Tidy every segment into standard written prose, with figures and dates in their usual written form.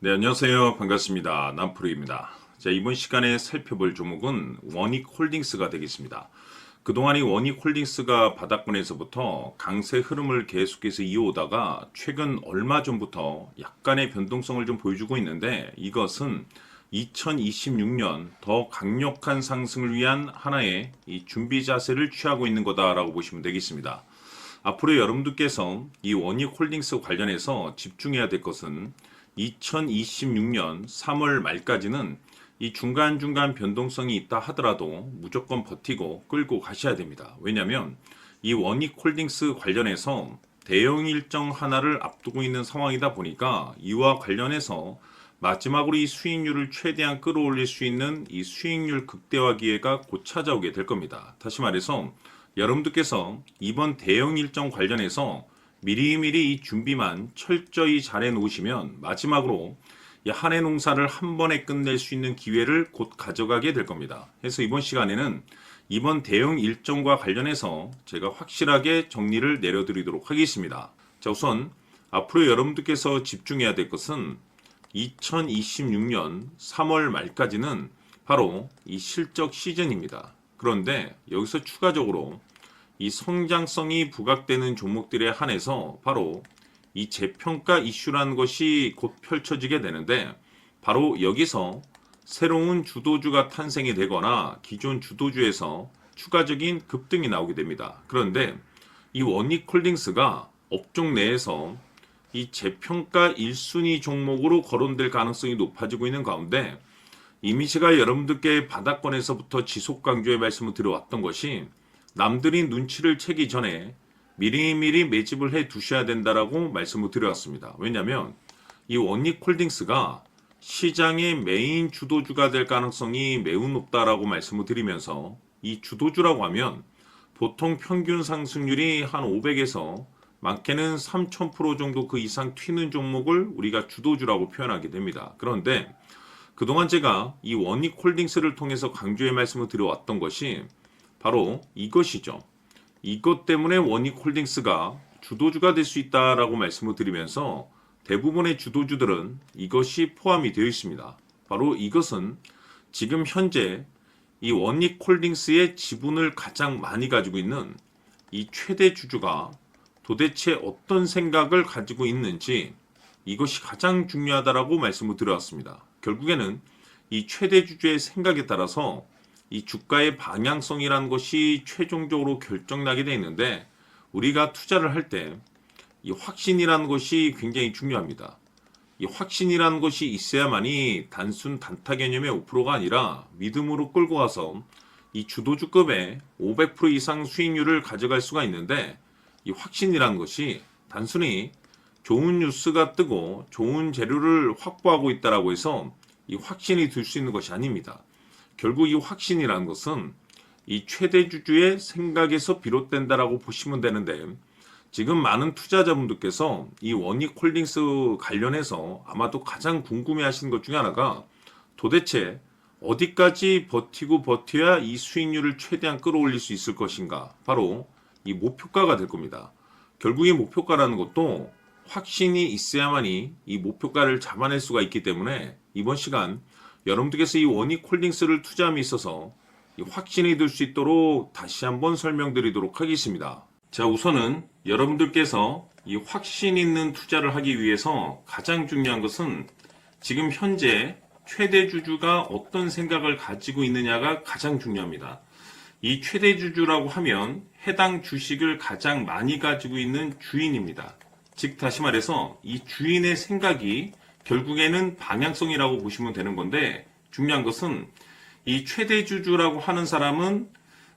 네, 안녕하세요. 반갑습니다. 남프로입니다. 자, 이번 시간에 살펴볼 종목은 원익홀딩스가 되겠습니다. 그동안 이 원익홀딩스가 바닥권에서부터 강세 흐름을 계속해서 이어오다가 최근 얼마 전부터 약간의 변동성을 좀 보여주고 있는데, 이것은 2026년 더 강력한 상승을 위한 하나의 이 준비 자세를 취하고 있는 거다라고 보시면 되겠습니다. 앞으로 여러분들께서 이 원익홀딩스 관련해서 집중해야 될 것은 2026년 3월 말까지는 이 중간중간 변동성이 있다 하더라도 무조건 버티고 끌고 가셔야 됩니다. 왜냐하면 이 원익홀딩스 관련해서 대형 일정 하나를 앞두고 있는 상황이다 보니까 이와 관련해서 마지막으로 이 수익률을 최대한 끌어올릴 수 있는 이 수익률 극대화 기회가 곧 찾아오게 될 겁니다. 다시 말해서 여러분들께서 이번 대형 일정 관련해서 미리미리 이 준비만 철저히 잘 해놓으시면 마지막으로 이 한 해 농사를 한 번에 끝낼 수 있는 기회를 곧 가져가게 될 겁니다. 그래서 이번 시간에는 이번 대형 일정과 관련해서 제가 확실하게 정리를 내려드리도록 하겠습니다. 자, 우선 앞으로 여러분들께서 집중해야 될 것은 2026년 3월 말까지는 바로 이 실적 시즌입니다. 그런데 여기서 추가적으로 이 성장성이 부각되는 종목들에 한해서 바로 이 재평가 이슈라는 것이 곧 펼쳐지게 되는데, 바로 여기서 새로운 주도주가 탄생이 되거나 기존 주도주에서 추가적인 급등이 나오게 됩니다. 그런데 이 원익홀딩스가 업종 내에서 이 재평가 1순위 종목으로 거론될 가능성이 높아지고 있는 가운데, 이미 제가 여러분들께 바닥권에서부터 지속 강조의 말씀을 드려왔던 것이 남들이 눈치를 채기 전에 미리미리 매집을 해 두셔야 된다라고 말씀을 드려왔습니다. 왜냐하면 이 원익홀딩스가 시장의 메인 주도주가 될 가능성이 매우 높다라고 말씀을 드리면서, 이 주도주라고 하면 보통 평균 상승률이 한 500에서 많게는 3000% 정도 그 이상 튀는 종목을 우리가 주도주라고 표현하게 됩니다. 그런데 그동안 제가 이 원익홀딩스를 통해서 강조의 말씀을 드려왔던 것이 바로 이것이죠. 이것 때문에 원익홀딩스가 주도주가 될 수 있다라고 말씀을 드리면서 대부분의 주도주들은 이것이 포함이 되어 있습니다. 바로 이것은 지금 현재 이 원익홀딩스의 지분을 가장 많이 가지고 있는 이 최대 주주가 도대체 어떤 생각을 가지고 있는지, 이것이 가장 중요하다라고 말씀을 드려왔습니다. 결국에는 이 최대 주주의 생각에 따라서 이 주가의 방향성이라는 것이 최종적으로 결정나게 되어 있는데, 우리가 투자를 할 때 이 확신이라는 것이 굉장히 중요합니다. 이 확신이라는 것이 있어야만이 단순 단타 개념의 5%가 아니라 믿음으로 끌고 가서 이 주도주급의 500% 이상 수익률을 가져갈 수가 있는데, 이 확신이라는 것이 단순히 좋은 뉴스가 뜨고 좋은 재료를 확보하고 있다라고 해서 이 확신이 들 수 있는 것이 아닙니다. 결국 이 확신이라는 것은 이 최대 주주의 생각에서 비롯된다라고 보시면 되는데, 지금 많은 투자자분들께서 이 원익홀딩스 관련해서 아마도 가장 궁금해 하시는 것 중에 하나가 도대체 어디까지 버티고 버텨야 이 수익률을 최대한 끌어올릴 수 있을 것인가, 바로 이 목표가가 될 겁니다. 결국 이 목표가라는 것도 확신이 있어야만이 이 목표가를 잡아낼 수가 있기 때문에 이번 시간 여러분들께서 이 원익홀딩스를 투자함에 있어서 이 확신이 들 수 있도록 다시 한번 설명드리도록 하겠습니다. 자, 우선은 여러분들께서 이 확신 있는 투자를 하기 위해서 가장 중요한 것은 지금 현재 최대 주주가 어떤 생각을 가지고 있느냐가 가장 중요합니다. 이 최대 주주라고 하면 해당 주식을 가장 많이 가지고 있는 주인입니다. 즉 다시 말해서 이 주인의 생각이 결국에는 방향성이라고 보시면 되는 건데, 중요한 것은 이 최대 주주라고 하는 사람은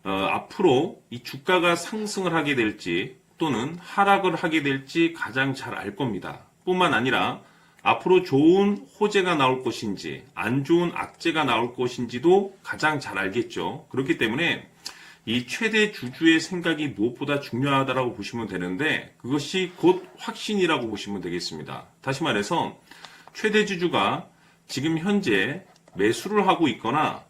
앞으로 이 주가가 상승을 하게 될지 또는 하락을 하게 될지 가장 잘 알 겁니다. 뿐만 아니라 앞으로 좋은 호재가 나올 것인지 안 좋은 악재가 나올 것인지도 가장 잘 알겠죠. 그렇기 때문에 이 최대 주주의 생각이 무엇보다 중요하다고 보시면 되는데, 그것이 곧 확신이라고 보시면 되겠습니다. 다시 말해서 최대 주주가 지금 현재 매수를 하고 있거나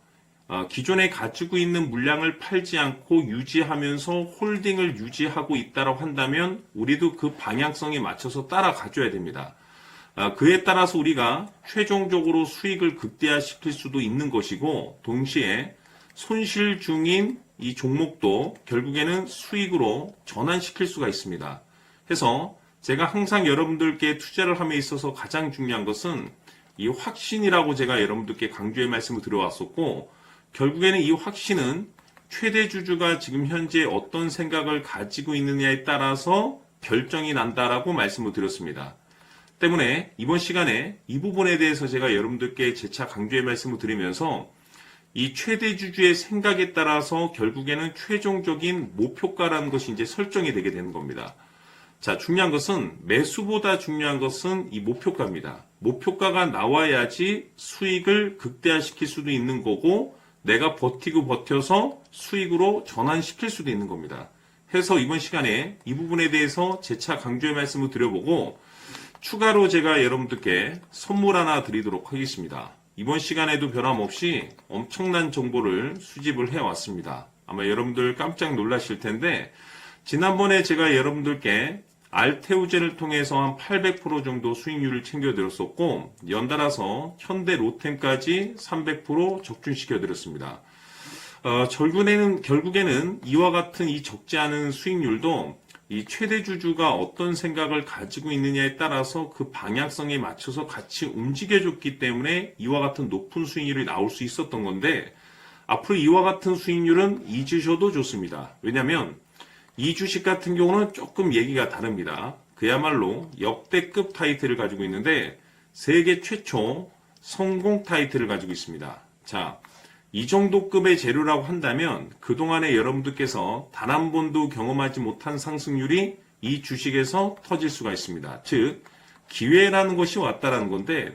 기존에 가지고 있는 물량을 팔지 않고 유지하면서 홀딩을 유지하고 있다고 한다면 우리도 그 방향성에 맞춰서 따라가줘야 됩니다. 그에 따라서 우리가 최종적으로 수익을 극대화시킬 수도 있는 것이고 동시에 손실 중인 이 종목도 결국에는 수익으로 전환시킬 수가 있습니다. 해서 제가 항상 여러분들께 투자를 함에 있어서 가장 중요한 것은 이 확신이라고 제가 여러분들께 강조의 말씀을 드려왔었고 결국에는 이 확신은 최대 주주가 지금 현재 어떤 생각을 가지고 있느냐에 따라서 결정이 난다라고 말씀을 드렸습니다. 때문에 이번 시간에 이 부분에 대해서 제가 여러분들께 재차 강조의 말씀을 드리면서 이 최대 주주의 생각에 따라서 결국에는 최종적인 목표가라는 것이 이제 설정이 되게 되는 겁니다. 자, 중요한 것은 매수보다 중요한 것은 이 목표가입니다. 목표가가 나와야지 수익을 극대화시킬 수도 있는 거고 내가 버티고 버텨서 수익으로 전환시킬 수도 있는 겁니다. 해서 이번 시간에 이 부분에 대해서 재차 강조의 말씀을 드려보고 추가로 제가 여러분들께 선물 하나 드리도록 하겠습니다. 이번 시간에도 변함없이 엄청난 정보를 수집을 해왔습니다. 아마 여러분들 깜짝 놀라실 텐데 지난번에 제가 여러분들께 알테오젠을 통해서 한 800% 정도 수익률을 챙겨드렸었고 연달아서 현대 로템까지 300% 적중시켜드렸습니다. 결국에는 이와 같은 이 적지 않은 수익률도 이 최대 주주가 어떤 생각을 가지고 있느냐에 따라서 그 방향성에 맞춰서 같이 움직여줬기 때문에 이와 같은 높은 수익률이 나올 수 있었던 건데 앞으로 이와 같은 수익률은 잊으셔도 좋습니다. 왜냐하면 이 주식 같은 경우는 조금 얘기가 다릅니다. 그야말로 역대급 타이틀을 가지고 있는데 세계 최초 성공 타이틀을 가지고 있습니다. 자, 이 정도 급의 재료라고 한다면 그동안에 여러분들께서 단 한 번도 경험하지 못한 상승률이 이 주식에서 터질 수가 있습니다. 즉 기회라는 것이 왔다라는 건데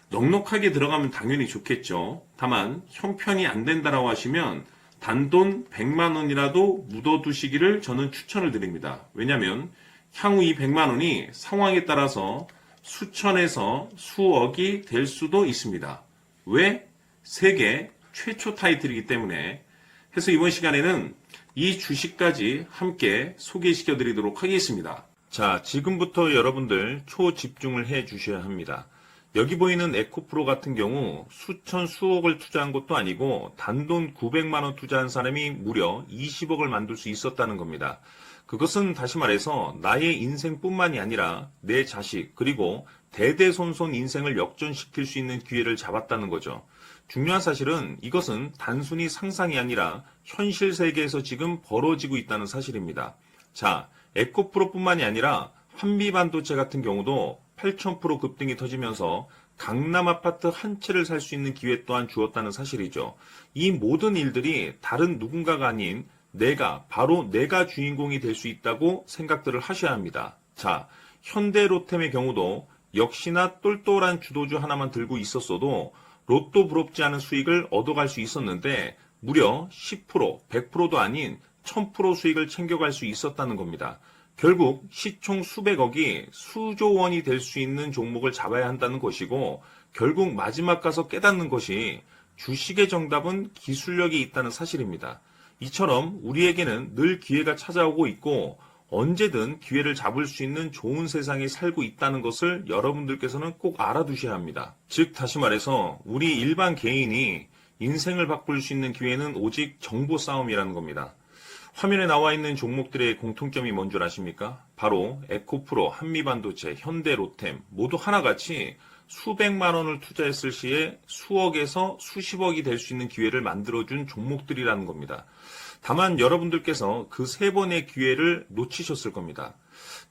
넉넉하게 들어가면 당연히 좋겠죠. 다만 형편이 안 된다라고 하시면 단돈 100만 원이라도 묻어두시기를 저는 추천을 드립니다. 왜냐하면 향후 이 100만 원이 상황에 따라서 수천에서 수억이 될 수도 있습니다. 왜? 세계 최초 타이틀이기 때문에. 해서 이번 시간에는 이 주식까지 함께 소개시켜 드리도록 하겠습니다. 자, 지금부터 여러분들 초집중을 해 주셔야 합니다. 여기 보이는 에코프로 같은 경우 수천 수억을 투자한 것도 아니고 단돈 900만 원 투자한 사람이 무려 20억을 만들 수 있었다는 겁니다. 그것은 다시 말해서 나의 인생뿐만이 아니라 내 자식 그리고 대대손손 인생을 역전시킬 수 있는 기회를 잡았다는 거죠. 중요한 사실은 이것은 단순히 상상이 아니라 현실 세계에서 지금 벌어지고 있다는 사실입니다. 자, 에코프로뿐만이 아니라 한미반도체 같은 경우도 8,000% 급등이 터지면서 강남 아파트 한 채를 살 수 있는 기회 또한 주었다는 사실이죠. 이 모든 일들이 다른 누군가가 아닌 바로 내가 주인공이 될 수 있다고 생각들을 하셔야 합니다. 자, 현대로템의 경우도 역시나 똘똘한 주도주 하나만 들고 있었어도 로또 부럽지 않은 수익을 얻어갈 수 있었는데 무려 10%, 100%도 아닌 1000% 수익을 챙겨갈 수 있었다는 겁니다. 결국 시총 수백억이 수조 원이 될 수 있는 종목을 잡아야 한다는 것이고 결국 마지막 가서 깨닫는 것이 주식의 정답은 기술력이 있다는 사실입니다. 이처럼 우리에게는 늘 기회가 찾아오고 있고 언제든 기회를 잡을 수 있는 좋은 세상에 살고 있다는 것을 여러분들께서는 꼭 알아두셔야 합니다. 즉 다시 말해서 우리 일반 개인이 인생을 바꿀 수 있는 기회는 오직 정보 싸움이라는 겁니다. 화면에 나와 있는 종목들의 공통점이 뭔 줄 아십니까? 바로 에코프로, 한미반도체, 현대로템 모두 하나같이 수백만 원을 투자했을 시에 수억에서 수십억이 될 수 있는 기회를 만들어준 종목들이라는 겁니다. 다만 여러분들께서 그 세 번의 기회를 놓치셨을 겁니다.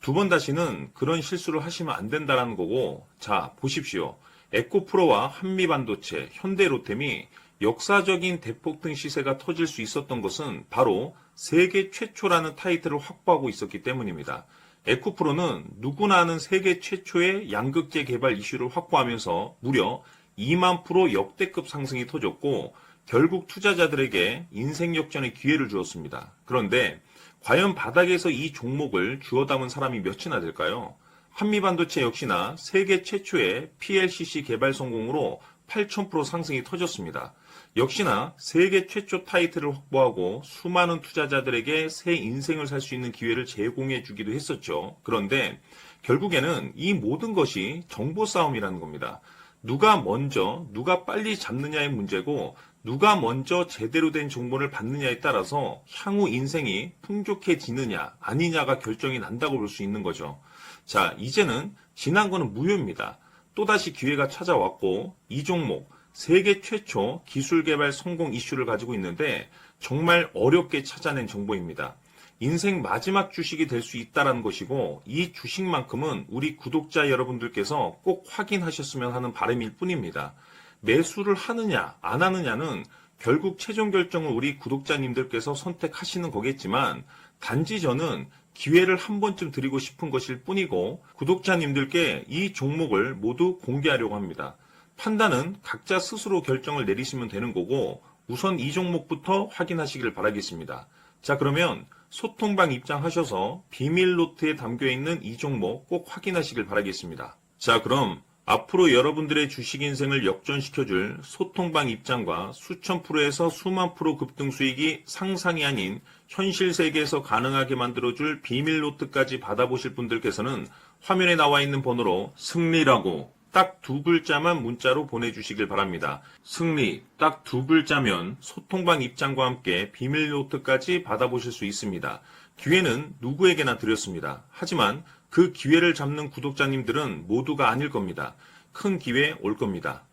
두 번 다시는 그런 실수를 하시면 안 된다는 거고, 자 보십시오. 에코프로와 한미반도체, 현대로템이 역사적인 대폭등 시세가 터질 수 있었던 것은 바로 세계 최초라는 타이틀을 확보하고 있었기 때문입니다. 에코프로는 누구나 아는 세계 최초의 양극재 개발 이슈를 확보하면서 무려 2만 프로 역대급 상승이 터졌고 결국 투자자들에게 인생 역전의 기회를 주었습니다. 그런데 과연 바닥에서 이 종목을 주워 담은 사람이 몇이나 될까요? 한미반도체 역시나 세계 최초의 PLCC 개발 성공으로 8,000% 상승이 터졌습니다. 역시나 세계 최초 타이틀을 확보하고 수많은 투자자들에게 새 인생을 살 수 있는 기회를 제공해 주기도 했었죠. 그런데 결국에는 이 모든 것이 정보 싸움이라는 겁니다. 누가 먼저, 누가 빨리 잡느냐의 문제고 누가 먼저 제대로 된 정보를 받느냐에 따라서 향후 인생이 풍족해지느냐 아니냐가 결정이 난다고 볼 수 있는 거죠. 자, 이제는 지난 거는 무효입니다. 또다시 기회가 찾아왔고 이 종목 세계 최초 기술 개발 성공 이슈를 가지고 있는데 정말 어렵게 찾아낸 정보입니다. 인생 마지막 주식이 될 수 있다는 것이고 이 주식만큼은 우리 구독자 여러분들께서 꼭 확인하셨으면 하는 바람일 뿐입니다. 매수를 하느냐 안 하느냐는 결국 최종 결정을 우리 구독자님들께서 선택하시는 거겠지만 단지 저는 기회를 한 번쯤 드리고 싶은 것일 뿐이고 구독자님들께 이 종목을 모두 공개하려고 합니다. 판단은 각자 스스로 결정을 내리시면 되는 거고 우선 이 종목부터 확인하시길 바라겠습니다. 자, 그러면 소통방 입장하셔서 비밀 노트에 담겨있는 이 종목 꼭 확인하시길 바라겠습니다. 자, 그럼 앞으로 여러분들의 주식 인생을 역전시켜줄 소통방 입장과 수천 프로에서 수만 프로 급등 수익이 상상이 아닌 현실 세계에서 가능하게 만들어줄 비밀 노트까지 받아보실 분들께서는 화면에 나와 있는 번호로 승리라고 딱 2글자만 문자로 보내주시길 바랍니다. 승리 딱 2글자면 소통방 입장과 함께 비밀 노트까지 받아보실 수 있습니다. 기회는 누구에게나 드렸습니다. 하지만 그 기회를 잡는 구독자님들은 모두가 아닐 겁니다. 큰 기회 올 겁니다.